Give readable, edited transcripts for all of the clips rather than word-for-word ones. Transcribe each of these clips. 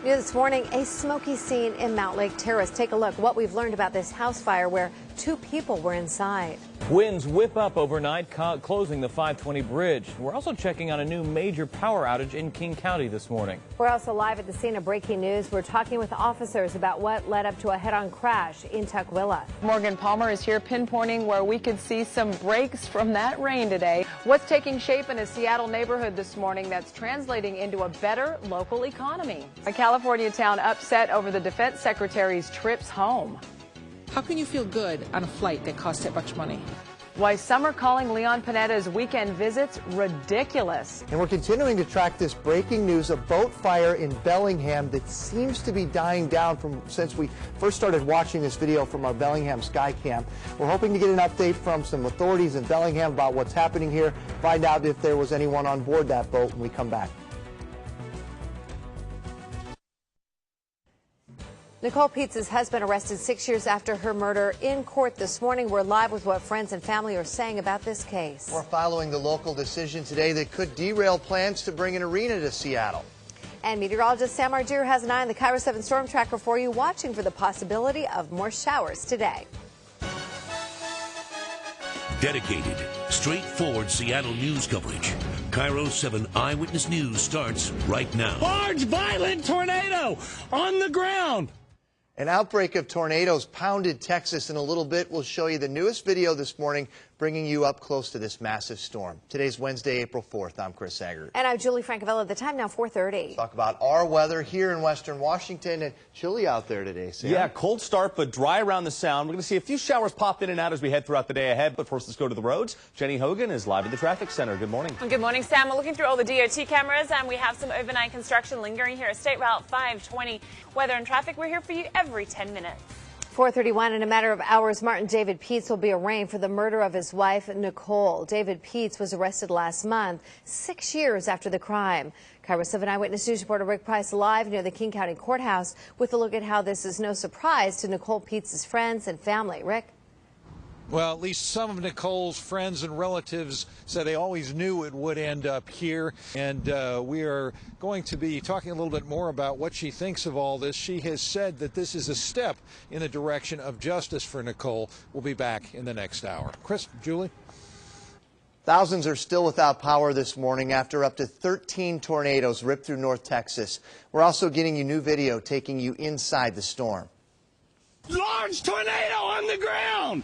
New this morning, a smoky scene in Mount Lake Terrace. Take a look what we've learned about this house fire where 2 people were inside. Winds whip up overnight, closing the 520 bridge. We're also checking on a new major power outage in King County this morning. We're also live at the scene of breaking news. We're talking with officers about what led up to a head-on crash in Tukwila. Morgan Palmer is here pinpointing where we could see some breaks from that rain today. What's taking shape in a Seattle neighborhood this morning that's translating into a better local economy? A California town upset over the defense secretary's trips home. How can you feel good on a flight that costs that much money? Why some are calling Leon Panetta's weekend visits ridiculous. And we're continuing to track this breaking news, a boat fire in Bellingham that seems to be dying down since we first started watching this video from our Bellingham Skycam. We're hoping to get an update from some authorities in Bellingham about what's happening here, find out if there was anyone on board that boat when we come back. Nicole Pietz's husband arrested 6 years after her murder in court this morning. We're live with what friends and family are saying about this case. We're following the local decision today that could derail plans to bring an arena to Seattle. And meteorologist Sam Ardier has an eye on the Cairo 7 storm tracker for you, watching for the possibility of more showers today. Dedicated, straightforward Seattle news coverage. Cairo 7 Eyewitness News starts right now. Large, violent tornado on the ground. An outbreak of tornadoes pounded Texas. In a little bit, we'll show you the newest video this morning, bringing you up close to this massive storm. Today's Wednesday, April 4th. I'm Chris Saggart. And I'm Julie Francavilla. The time now 4:30. Talk about our weather here in western Washington, and chilly out there today, Sam. Yeah, cold start, but dry around the sound. We're going to see a few showers pop in and out as we head throughout the day ahead. But first, let's go to the roads. Jenny Hogan is live at the traffic center. Good morning. Good morning, Sam. We're looking through all the DOT cameras, and we have some overnight construction lingering here at State Route 520. Weather and traffic, we're here for you every 10 minutes. 4:31. In a matter of hours, Martin David Peets will be arraigned for the murder of his wife, Nicole. David Peets was arrested last month, 6 years after the crime. Cairo 7 Eyewitness News reporter Rick Price live near the King County Courthouse with a look at how this is no surprise to Nicole Peets' friends and family. Rick? Well, at least some of Nicole's friends and relatives said they always knew it would end up here. And we are going to be talking a little bit more about what she thinks of all this. She has said that this is a step in the direction of justice for Nicole. We'll be back in the next hour. Chris, Julie? Thousands are still without power this morning after up to 13 tornadoes ripped through North Texas. We're also getting you new video taking you inside the storm. Large tornado on the ground!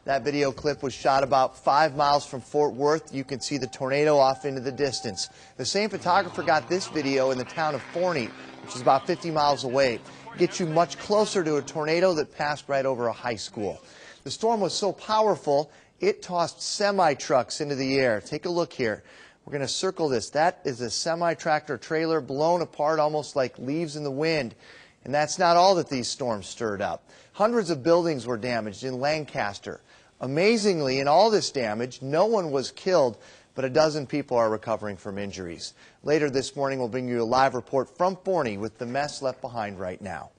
That video clip was shot about 5 miles from Fort Worth. You can see the tornado off into the distance. The same photographer got this video in the town of Forney, which is about 50 miles away. Gets you much closer to a tornado that passed right over a high school. The storm was so powerful, it tossed semi-trucks into the air. Take a look here. We're going to circle this. That is a semi-tractor trailer blown apart almost like leaves in the wind. And that's not all that these storms stirred up. Hundreds of buildings were damaged in Lancaster. Amazingly, in all this damage, no one was killed, but a dozen people are recovering from injuries. Later this morning, we'll bring you a live report from Forney with the mess left behind right now.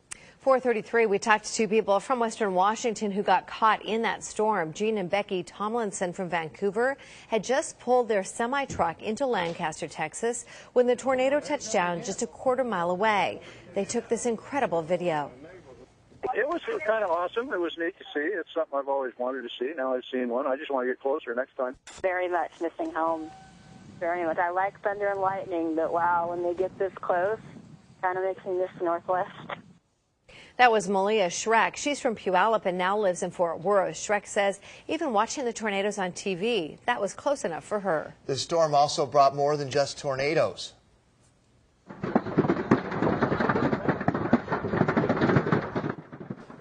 4:33, we talked to 2 people from western Washington who got caught in that storm. Gene and Becky Tomlinson from Vancouver had just pulled their semi-truck into Lancaster, Texas, when the tornado touched down just a quarter mile away. They took this incredible video. It was kind of awesome. It was neat to see. It's something I've always wanted to see. Now I've seen one. I just want to get closer next time. Very much missing home. Very much. I like thunder and lightning, but wow, when they get this close, kind of makes me miss Northwest. That was Malia Schreck. She's from Puyallup and now lives in Fort Worth. Schreck says even watching the tornadoes on TV, that was close enough for her. The storm also brought more than just tornadoes.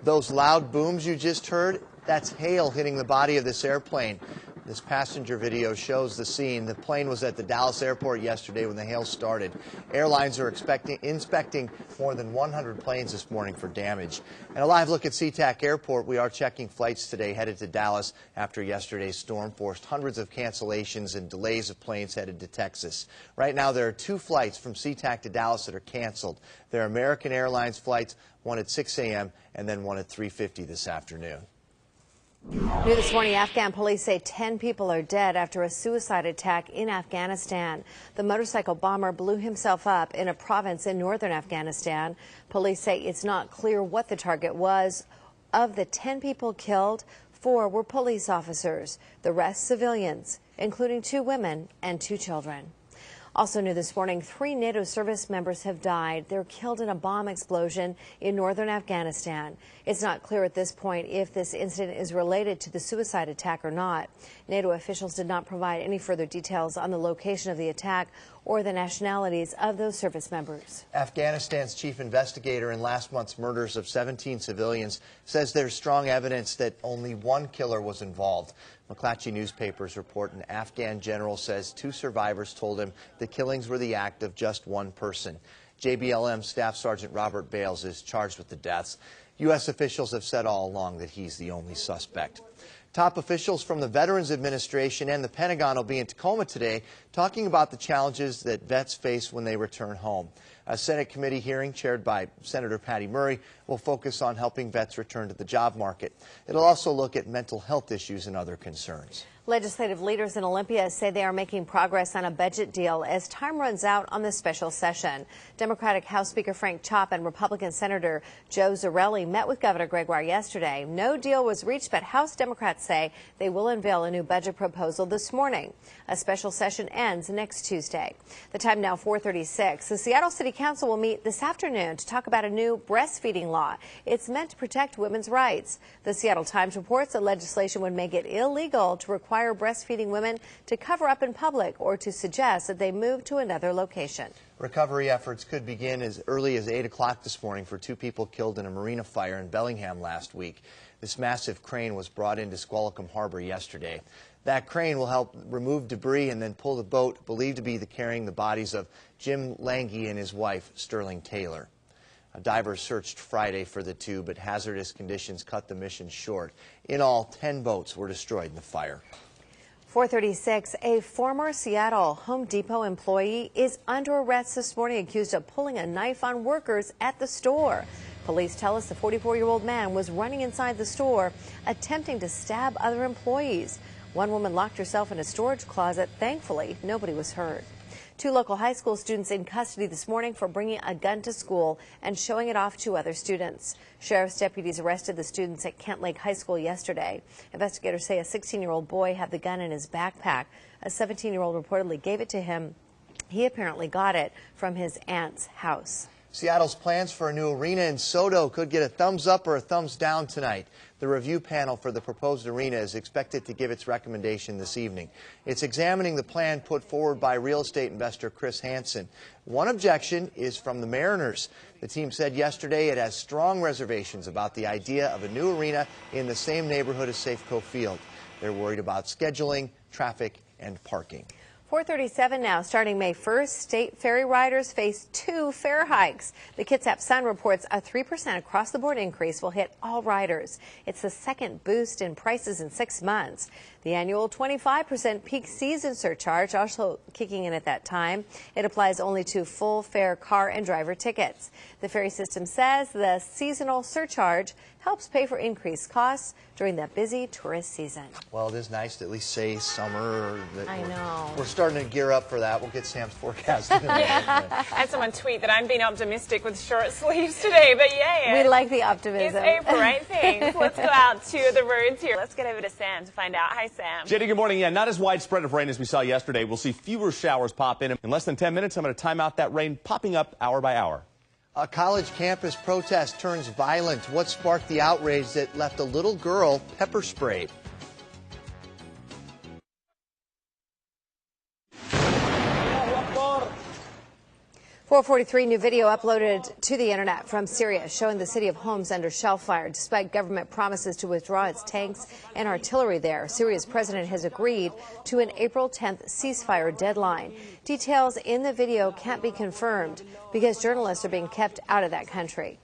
Those loud booms you just heard, that's hail hitting the body of this airplane. This passenger video shows the scene. The plane was at the Dallas airport yesterday when the hail started. Airlines are inspecting more than 100 planes this morning for damage. And a live look at SeaTac Airport. We are checking flights today headed to Dallas after yesterday's storm forced hundreds of cancellations and delays of planes headed to Texas. Right now there are 2 flights from SeaTac to Dallas that are canceled. They're American Airlines flights, one at 6 a.m. and then one at 3:50 this afternoon. New this morning, Afghan police say 10 people are dead after a suicide attack in Afghanistan. The motorcycle bomber blew himself up in a province in northern Afghanistan. Police say it's not clear what the target was. Of the 10 people killed, 4 were police officers, the rest civilians, including 2 women and 2 children. Also new this morning, 3 NATO service members have died. They're killed in a bomb explosion in northern Afghanistan. It's not clear at this point if this incident is related to the suicide attack or not. NATO officials did not provide any further details on the location of the attack or the nationalities of those service members. Afghanistan's chief investigator in last month's murders of 17 civilians says there's strong evidence that only 1 killer was involved. McClatchy newspapers report an Afghan general says 2 survivors told him the killings were the act of just 1 person. JBLM Staff Sergeant Robert Bales is charged with the deaths. U.S. officials have said all along that he's the only suspect. Top officials from the Veterans Administration and the Pentagon will be in Tacoma today talking about the challenges that vets face when they return home. A Senate committee hearing chaired by Senator Patty Murray will focus on helping vets return to the job market. It'll also look at mental health issues and other concerns. Legislative leaders in Olympia say they are making progress on a budget deal as time runs out on the special session. Democratic House Speaker Frank Chopp and Republican Senator Joe Zarelli met with Governor Gregoire yesterday. No deal was reached, but House Democrats say they will unveil a new budget proposal this morning. A special session ends next Tuesday. The time now 4:36. The Seattle City Council will meet this afternoon to talk about a new breastfeeding law. It's meant to protect women's rights. The Seattle Times reports that legislation would make it illegal to require breastfeeding women to cover up in public or to suggest that they move to another location. Recovery efforts could begin as early as 8 o'clock this morning for 2 people killed in a marina fire in Bellingham last week. This massive crane was brought into Squalicum Harbor yesterday. That crane will help remove debris and then pull the boat believed to be carrying the bodies of Jim Lange and his wife, Sterling Taylor. Divers searched Friday for the 2, but hazardous conditions cut the mission short. In all, 10 boats were destroyed in the fire. 4:36, a former Seattle Home Depot employee is under arrest this morning accused of pulling a knife on workers at the store. Police tell us the 44-year-old man was running inside the store attempting to stab other employees. One woman locked herself in a storage closet. Thankfully, nobody was hurt. 2 local high school students in custody this morning for bringing a gun to school and showing it off to other students. Sheriff's deputies arrested the students at Kent Lake High School yesterday. Investigators say a 16-year-old boy had the gun in his backpack. A 17-year-old reportedly gave it to him. He apparently got it from his aunt's house. Seattle's plans for a new arena in Soto could get a thumbs up or a thumbs down tonight. The review panel for the proposed arena is expected to give its recommendation this evening. It's examining the plan put forward by real estate investor Chris Hansen. One objection is from the Mariners. The team said yesterday it has strong reservations about the idea of a new arena in the same neighborhood as Safeco Field. They're worried about scheduling, traffic, and parking. 4:37 now. Starting May 1st, state ferry riders face 2 fare hikes. The Kitsap Sun reports a 3% across-the-board increase will hit all riders. It's the second boost in prices in 6 months. The annual 25% peak season surcharge also kicking in at that time. It applies only to full fare car and driver tickets. The ferry system says the seasonal surcharge helps pay for increased costs during that busy tourist season. Well, it is nice to at least say summer. I know. We're starting to gear up for that. We'll get Sam's forecast in a minute. I had someone tweet that I'm being optimistic with short sleeves today, but yay. We like the optimism. It's April, right? Thanks. Let's go out to the roads here. Let's get over to Sam to find out. Hi, Sam. Jenny, good morning. Yeah, not as widespread of rain as we saw yesterday. We'll see fewer showers pop in. In less than 10 minutes, I'm going to time out that rain popping up hour by hour. A college campus protest turns violent. What sparked the outrage that left a little girl pepper sprayed? 4:43, new video uploaded to the internet from Syria showing the city of Homs under shell fire despite government promises to withdraw its tanks and artillery there. Syria's president has agreed to an April 10th ceasefire deadline. Details in the video can't be confirmed because journalists are being kept out of that country.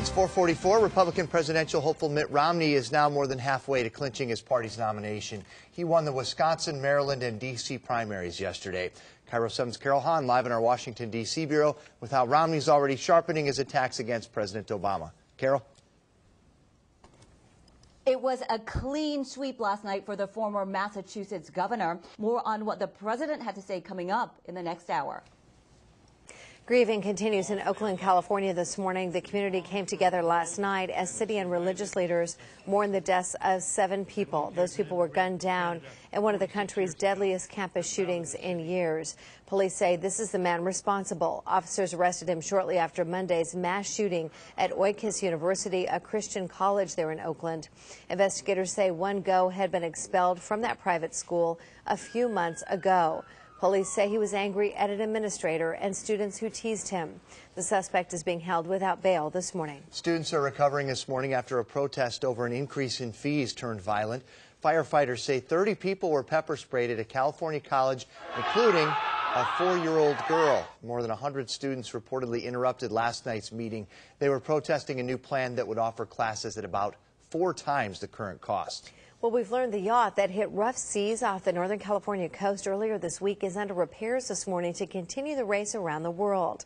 It's 4:44. Republican presidential hopeful Mitt Romney is now more than halfway to clinching his party's nomination. He won the Wisconsin, Maryland, and D.C. primaries yesterday. Cairo 7's Carol Hahn live in our Washington, D.C. bureau with how Romney's already sharpening his attacks against President Obama. Carol? It was a clean sweep last night for the former Massachusetts governor. More on what the president had to say coming up in the next hour. Grieving continues in Oakland, California this morning. The community came together last night as city and religious leaders mourned the deaths of 7 people. Those people were gunned down in one of the country's deadliest campus shootings in years. Police say this is the man responsible. Officers arrested him shortly after Monday's mass shooting at Oikis University, a Christian college there in Oakland. Investigators say one GO had been expelled from that private school a few months ago. Police say he was angry at an administrator and students who teased him. The suspect is being held without bail this morning. Students are recovering this morning after a protest over an increase in fees turned violent. Firefighters say 30 people were pepper sprayed at a California college, including a 4-year-old girl. More than 100 students reportedly interrupted last night's meeting. They were protesting a new plan that would offer classes at about 4 times the current cost. Well, we've learned the yacht that hit rough seas off the Northern California coast earlier this week is under repairs this morning to continue the race around the world.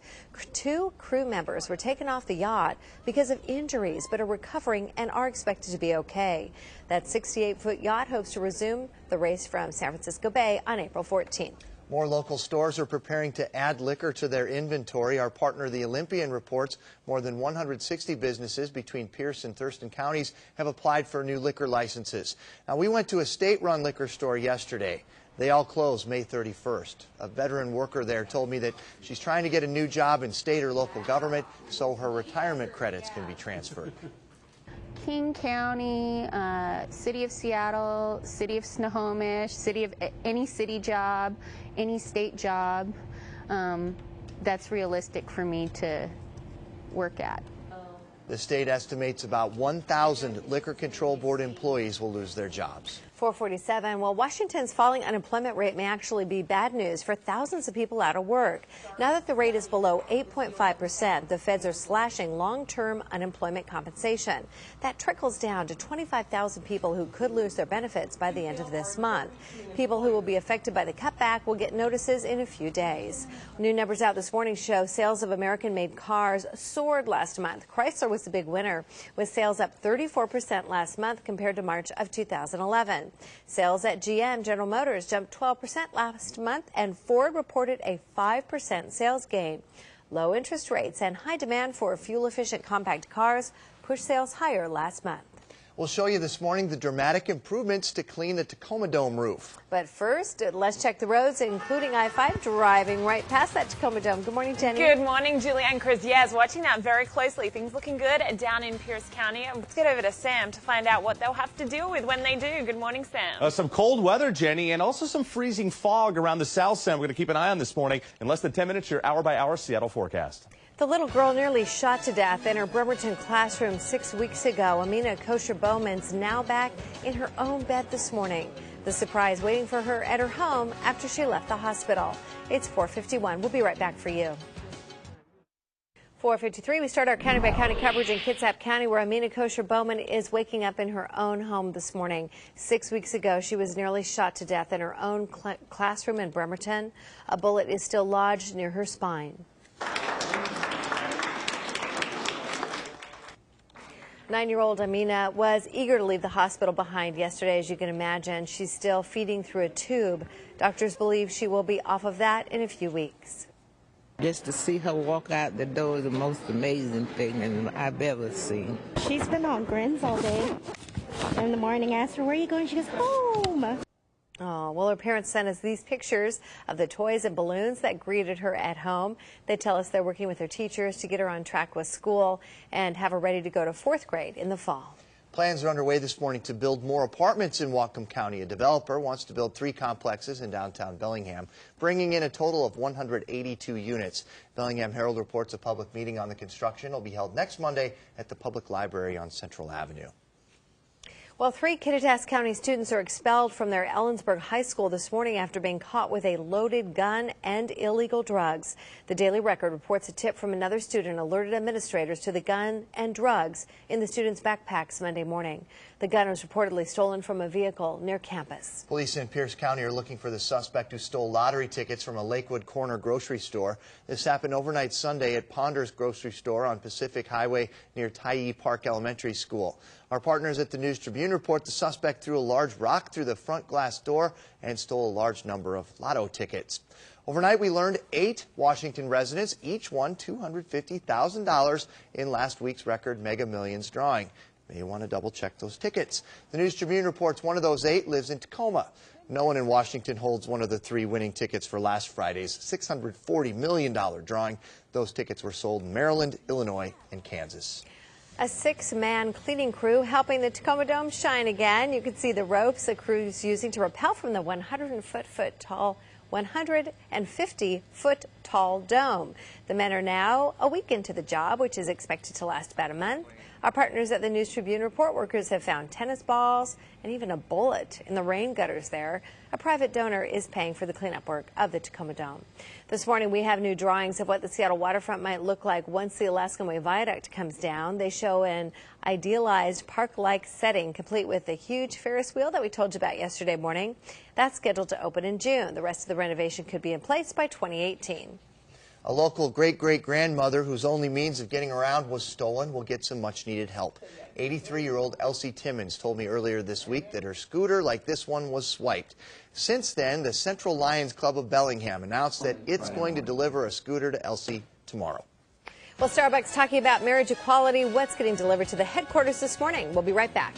2 crew members were taken off the yacht because of injuries, but are recovering and are expected to be okay. That 68-foot yacht hopes to resume the race from San Francisco Bay on April 14th. More local stores are preparing to add liquor to their inventory. Our partner, the Olympian, reports more than 160 businesses between Pierce and Thurston counties have applied for new liquor licenses. Now, we went to a state-run liquor store yesterday. They all close May 31st. A veteran worker there told me that she's trying to get a new job in state or local government so her retirement credits can be transferred. King County, City of Seattle, City of Snohomish, any city job, any state job, that's realistic for me to work at. The state estimates about 1,000 Liquor Control Board employees will lose their jobs. 447. Well, Washington's falling unemployment rate may actually be bad news for thousands of people out of work. Now that the rate is below 8.5%, the feds are slashing long-term unemployment compensation. That trickles down to 25,000 people who could lose their benefits by the end of this month. People who will be affected by the cutback will get notices in a few days. New numbers out this morning show sales of American-made cars soared last month. Chrysler was the big winner, with sales up 34% last month compared to March of 2011. Sales at GM, General Motors, jumped 12% last month, and Ford reported a 5% sales gain. Low interest rates and high demand for fuel-efficient compact cars pushed sales higher last month. We'll show you this morning the dramatic improvements to clean the Tacoma Dome roof. But first, let's check the roads, including I-5, driving right past that Tacoma Dome. Good morning, Jenny. Good morning, Julie and Chris. Yes, watching that very closely. Things looking good down in Pierce County. Let's get over to Sam to find out what they'll have to deal with when they do. Good morning, Sam. Some cold weather, Jenny, and also some freezing fog around the south side. We're going to keep an eye on this morning. In less than 10 minutes, your hour-by-hour Seattle forecast. The little girl nearly shot to death in her Bremerton classroom 6 weeks ago. Amina Kosher-Bowman's now back in her own bed this morning. The surprise waiting for her at her home after she left the hospital. It's 4:51. We'll be right back for you. 4:53, we start our county-by-county coverage in Kitsap County, where Amina Kosher-Bowman is waking up in her own home this morning. 6 weeks ago, she was nearly shot to death in her own classroom in Bremerton. A bullet is still lodged near her spine. 9-year-old Amina was eager to leave the hospital behind yesterday, as you can imagine. She's still feeding through a tube. Doctors believe she will be off of that in a few weeks. Just to see her walk out the door is the most amazing thing I've ever seen. She's been on grins all day. In the morning, I asked her, where are you going? She goes, home. Oh, well, her parents sent us these pictures of the toys and balloons that greeted her at home. They tell us they're working with her teachers to get her on track with school and have her ready to go to 4th grade in the fall. Plans are underway this morning to build more apartments in Whatcom County. A developer wants to build 3 complexes in downtown Bellingham, bringing in a total of 182 units. Bellingham Herald reports a public meeting on the construction will be held next Monday at the Public Library on Central Avenue. Well, 3 Kittitas County students are expelled from their Ellensburg High School this morning after being caught with a loaded gun and illegal drugs. The Daily Record reports a tip from another student alerted administrators to the gun and drugs in the students' backpacks Monday morning. The gun was reportedly stolen from a vehicle near campus. Police in Pierce County are looking for the suspect who stole lottery tickets from a Lakewood Corner grocery store. This happened overnight Sunday at Ponder's grocery store on Pacific Highway near Tyee Park Elementary School. Our partners at the News Tribune Tribune report the suspect threw a large rock through the front glass door and stole a large number of lotto tickets. Overnight, we learned 8 Washington residents each won $250,000 in last week's record Mega Millions drawing. May want to double-check those tickets. The News Tribune reports one of those 8 lives in Tacoma. No one in Washington holds one of the 3 winning tickets for last Friday's $640 million drawing. Those tickets were sold in Maryland, Illinois, and Kansas. A 6-man cleaning crew helping the Tacoma Dome shine again. You can see the ropes the crew's using to rappel from the 150-foot tall dome. The men are now a week into the job, which is expected to last about a month. Our partners at the News Tribune report workers have found tennis balls and even a bullet in the rain gutters there. A private donor is paying for the cleanup work of the Tacoma Dome. This morning we have new drawings of what the Seattle waterfront might look like once the Alaskan Way Viaduct comes down. They show an idealized park-like setting complete with the huge Ferris wheel that we told you about yesterday morning. That's scheduled to open in June. The rest of the renovation could be in place by 2018. A local great-great-grandmother whose only means of getting around was stolen will get some much-needed help. 83-year-old Elsie Timmons told me earlier this week that her scooter, like this one, was swiped. Since then, the Central Lions Club of Bellingham announced that it's going to deliver a scooter to Elsie tomorrow. Well, Starbucks talking about marriage equality. What's getting delivered to the headquarters this morning? We'll be right back.